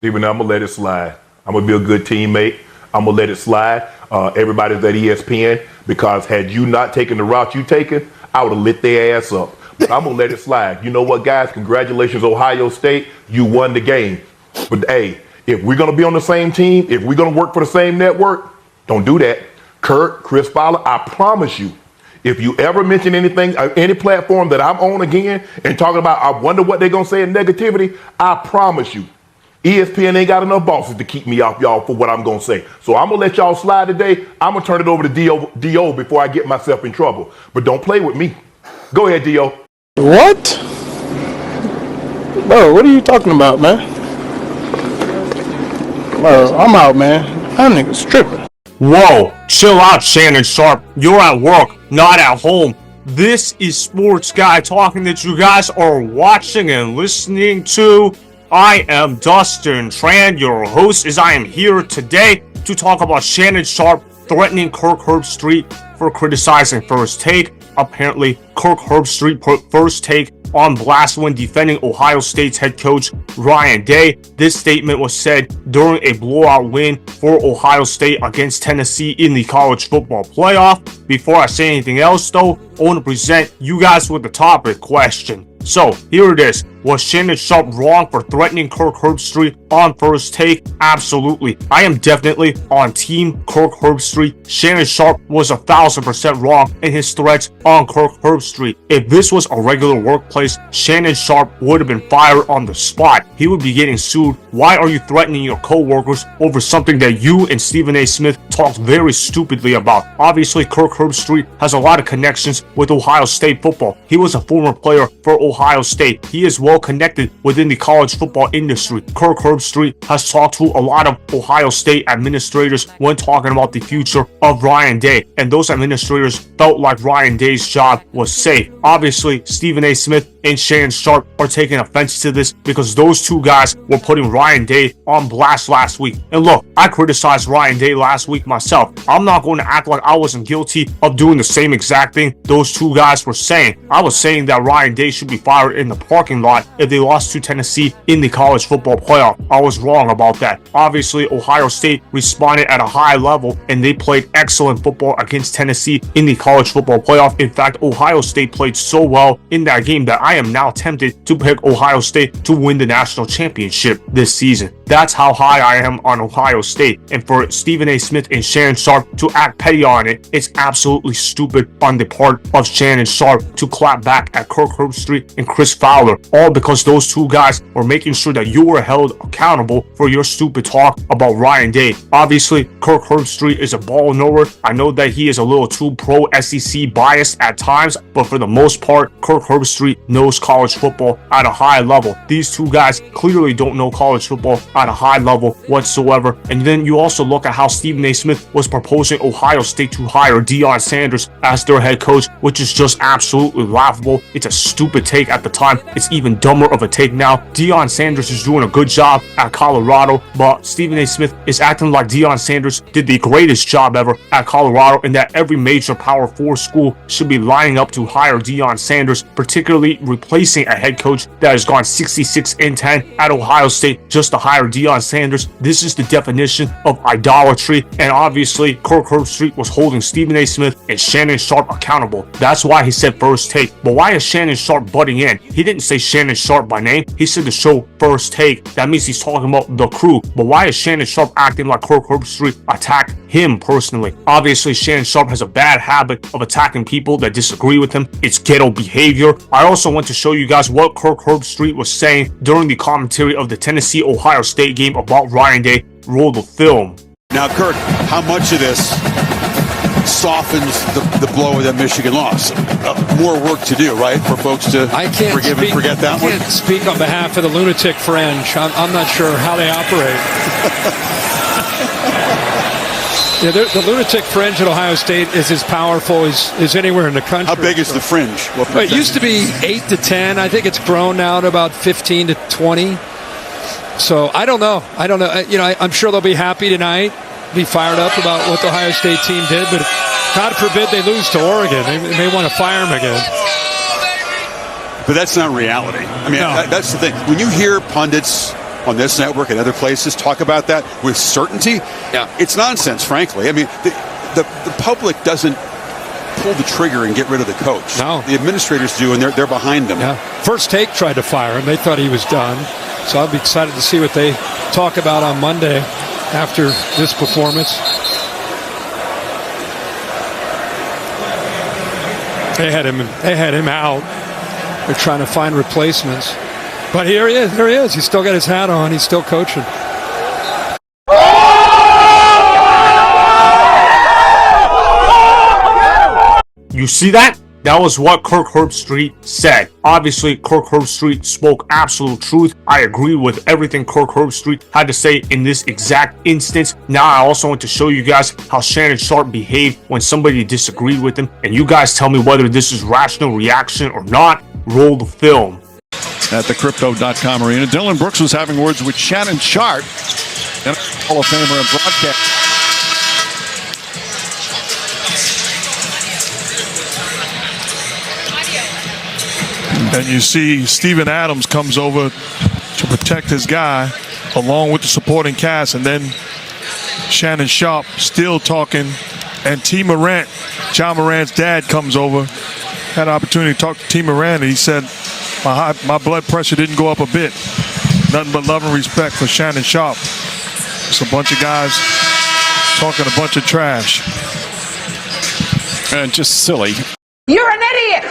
Even though I'm going to let it slide. I'm going to be a good teammate. I'm going to let it slide. Everybody's at ESPN because had you not taken the route you taken, I would have lit their ass up. But I'm going to let it slide. You know what, guys? Congratulations, Ohio State. You won the game. But, hey, if we're going to be on the same team, if we're going to work for the same network, don't do that. Kirk, Chris Fowler, I promise you, if you ever mention anything, any platform that I'm on again and talking about, I wonder what they're going to say in negativity, I promise you, ESPN ain't got enough bosses to keep me off y'all for what I'm going to say. So I'm going to let y'all slide today. I'm going to turn it over to D.O. before I get myself in trouble. But don't play with me. Go ahead, D.O. What? Bro, what are you talking about, man? Bro, I'm out, man. That nigga's tripping. Whoa, chill out, Shannon Sharpe. You're at work, not at home. This is Sports Guy talking that you guys are watching and listening to. I am Dustin Tran, your host, as I am here today to talk about Shannon Sharpe threatening Kirk Herbstreit for criticizing First Take. Apparently, Kirk Herbstreit put First Take on blast when defending Ohio State's head coach Ryan Day. This statement was said during a blowout win for Ohio State against Tennessee in the college football playoff. Before I say anything else though, I want to present you guys with the topic question. So here it is. Was Shannon Sharpe wrong for threatening Kirk Herbstreit on First Take? Absolutely. I am definitely on team Kirk Herbstreit. Shannon Sharpe was 1,000% wrong in his threats on Kirk Herbstreit. If this was a regular workplace, Shannon Sharpe would have been fired on the spot. He would be getting sued. Why are you threatening your co-workers over something that you and Stephen A. Smith talked very stupidly about? Obviously, Kirk Herbstreit has a lot of connections with Ohio State football. He was a former player for Ohio State. He is well connected within the college football industry. Kirk Herbstreit has talked to a lot of Ohio State administrators when talking about the future of Ryan Day, and those administrators felt like Ryan Day's job was safe. Obviously, Stephen A. Smith and Shannon Sharpe are taking offense to this because those two guys were putting Ryan Day on blast last week. And look, I criticized Ryan Day last week myself. I'm not going to act like I wasn't guilty of doing the same exact thing those two guys were saying. I was saying that Ryan Day should be fired in the parking lot if they lost to Tennessee in the college football playoff. I was wrong about that. Obviously, Ohio State responded at a high level and they played excellent football against Tennessee in the college football playoff. In fact, Ohio State played so well in that game that I am now tempted to pick Ohio State to win the national championship this season. That's how high I am on Ohio State. And for Stephen A. Smith and Shannon Sharpe to act petty on it, it's absolutely stupid on the part of Shannon Sharpe to clap back at Kirk Herbstreit and Chris Fowler, all because those two guys were making sure that you were held accountable for your stupid talk about Ryan Day. Obviously, Kirk Herbstreit is a ball knower. I know that he is a little too pro SEC biased at times, but for the most part, Kirk Herbstreit knows college football at a high level. These two guys clearly don't know college football at a high level whatsoever. And then you also look at how Stephen A. Smith was proposing Ohio State to hire Deion Sanders as their head coach, which is just absolutely laughable. It's a stupid take at the time. It's even dumber of a take now. Deion Sanders is doing a good job at Colorado, but Stephen A. Smith is acting like Deion Sanders did the greatest job ever at Colorado and that every major Power 4 school should be lining up to hire Deion Sanders, particularly replacing a head coach that has gone 66-10 at Ohio State just to hire Deion Sanders. This is the definition of idolatry, and obviously Kirk Herbstreit was holding Stephen A. Smith and Shannon Sharpe accountable. That's why he said First Take. But why is Shannon Sharpe butting in? He didn't say Shannon Sharpe by name. He said the show First Take. That means he's talking about the crew. But why is Shannon Sharpe acting like Kirk Herbstreit attacked him personally? Obviously, Shannon Sharpe has a bad habit of attacking people that disagree with him. It's ghetto behavior. I also want to show you guys what Kirk Herbstreit was saying during the commentary of the Tennessee-Ohio State game about Ryan Day. Roll the film. Now, Kirk, how much of this softens the blow of that Michigan loss? More work to do, right, for folks to forgive and forget that one? I can't speak on behalf of the lunatic fringe. I'm not sure how they operate. Yeah, the lunatic fringe at Ohio State is as powerful as anywhere in the country. How big is the fringe? Well, it used to be 8 to 10. I think it's grown now to about 15 to 20. So I don't know. I'm sure they'll be happy tonight, be fired up about what the Ohio State team did, but God forbid they lose to Oregon. They may want to fire him again. But that's not reality. I mean, No. That's the thing. When you hear pundits on this network and other places talk about that with certainty, it's nonsense, frankly. I mean, the public doesn't pull the trigger and get rid of the coach. No. The administrators do, and they're behind them. Yeah. First Take tried to fire him. They thought he was done. So I'll be excited to see what they talk about on Monday after this performance. They had him out. They're trying to find replacements. But here he is. There he is. He's still got his hat on. He's still coaching. You see that? That was what Kirk Herbstreit said. Obviously, Kirk Herbstreit spoke absolute truth. I agree with everything Kirk Herbstreit had to say in this exact instance. Now, I also want to show you guys how Shannon Sharpe behaved when somebody disagreed with him. And you guys tell me whether this is rational reaction or not. Roll the film. At the Crypto.com arena, Dylan Brooks was having words with Shannon Sharpe, and Hall of Famer and broadcast. And you see Steven Adams comes over to protect his guy along with the supporting cast. And then Shannon Sharpe still talking. And T. Morant, John Morant's dad, comes over. Had an opportunity to talk to T. Morant. And he said, my blood pressure didn't go up a bit. Nothing but love and respect for Shannon Sharpe. It's a bunch of guys talking a bunch of trash. And just silly. You're an idiot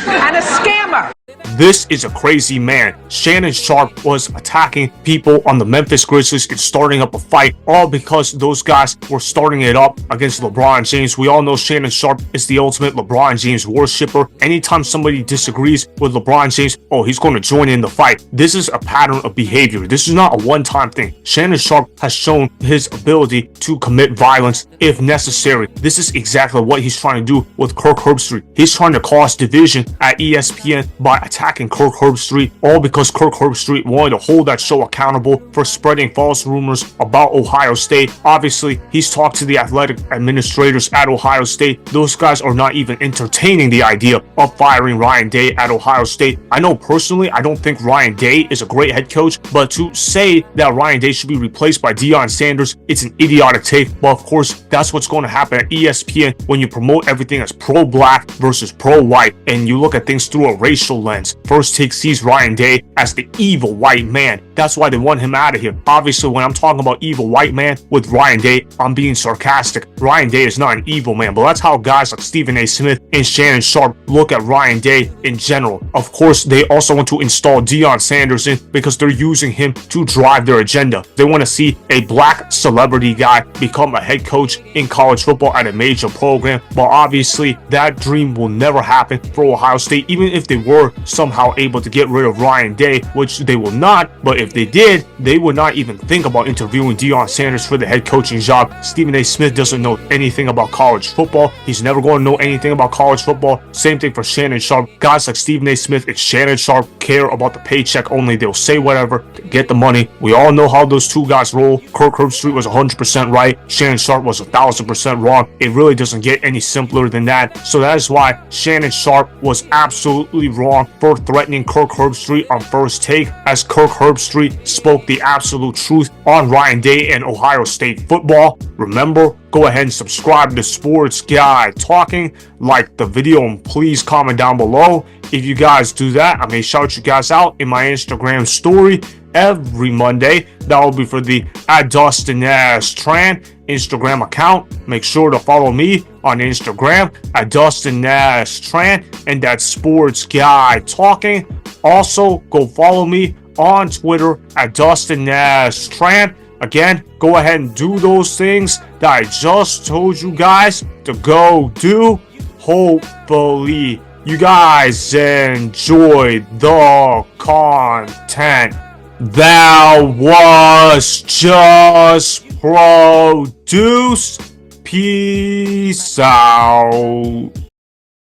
and a scammer. This is a crazy man. Shannon Sharpe was attacking people on the Memphis Grizzlies and starting up a fight, all because those guys were starting it up against LeBron James. We all know Shannon Sharpe is the ultimate LeBron James worshipper. Anytime somebody disagrees with LeBron James, oh, he's going to join in the fight. This is a pattern of behavior. This is not a one-time thing. Shannon Sharpe has shown his ability to commit violence if necessary. This is exactly what he's trying to do with Kirk Herbstreit. He's trying to cause division at ESPN by attacking Kirk Herbstreit, all because Kirk Herbstreit wanted to hold that show accountable for spreading false rumors about Ohio State. Obviously, he's talked to the athletic administrators at Ohio State. Those guys are not even entertaining the idea of firing Ryan Day at Ohio State. I know personally, I don't think Ryan Day is a great head coach, but to say that Ryan Day should be replaced by Deion Sanders, it's an idiotic take. But of course, that's what's going to happen at ESPN when you promote everything as pro-black versus pro-white, and you look at things through a racial lens. First Take sees Ryan Day as the evil white man. That's why they want him out of here. Obviously, when I'm talking about evil white man with Ryan Day, I'm being sarcastic. Ryan Day is not an evil man, but that's how guys like Stephen A. Smith and Shannon Sharpe look at Ryan Day in general. Of course, they also want to install Deion Sanders in because they're using him to drive their agenda. They want to see a black celebrity guy become a head coach in college football at a major program, but obviously that dream will never happen for Ohio State, even if they were somehow able to get rid of Ryan Day, which they will not. But if they did, they would not even think about interviewing Deion Sanders for the head coaching job. Stephen A. Smith doesn't know anything about college football. He's never going to know anything about college football. Same thing for Shannon Sharpe. Guys like Stephen A. Smith and Shannon Sharpe care about the paycheck only. They'll say whatever to get the money. We all know how those two guys roll. Kirk Herbstreit was 100% right. Shannon Sharpe was 1,000% wrong. It really doesn't get any simpler than that. So that is why Shannon Sharpe was absolutely wrong for threatening Kirk Herbstreit on First Take, as Kirk Herbstreit spoke the absolute truth on Ryan Day and Ohio State football. Remember, go ahead and subscribe to Sports Guy Talking, like the video, and please comment down below. If you guys do that, I may shout you guys out in my Instagram story every Monday. That will be for the @DustinNashTran Instagram account. Make sure to follow me on Instagram @DustinNashTran, and that's Sports Guy Talking. Also, go follow me on Twitter @DustinNashTran. Again, go ahead and do those things that I just told you guys to go do. Hopefully, you guys enjoyed the content that was just produced. Peace out.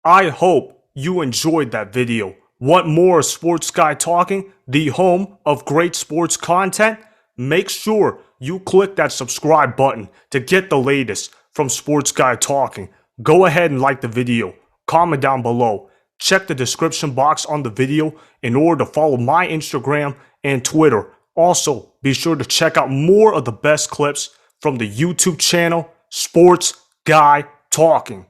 I hope you enjoyed that video. Want more Sports Guy Talking, the home of great sports content? Make sure you click that subscribe button to get the latest from Sports Guy Talking. Go ahead and like the video, comment down below, check the description box on the video in order to follow my Instagram and Twitter. Also, be sure to check out more of the best clips from the YouTube channel, Sports Guy Talking.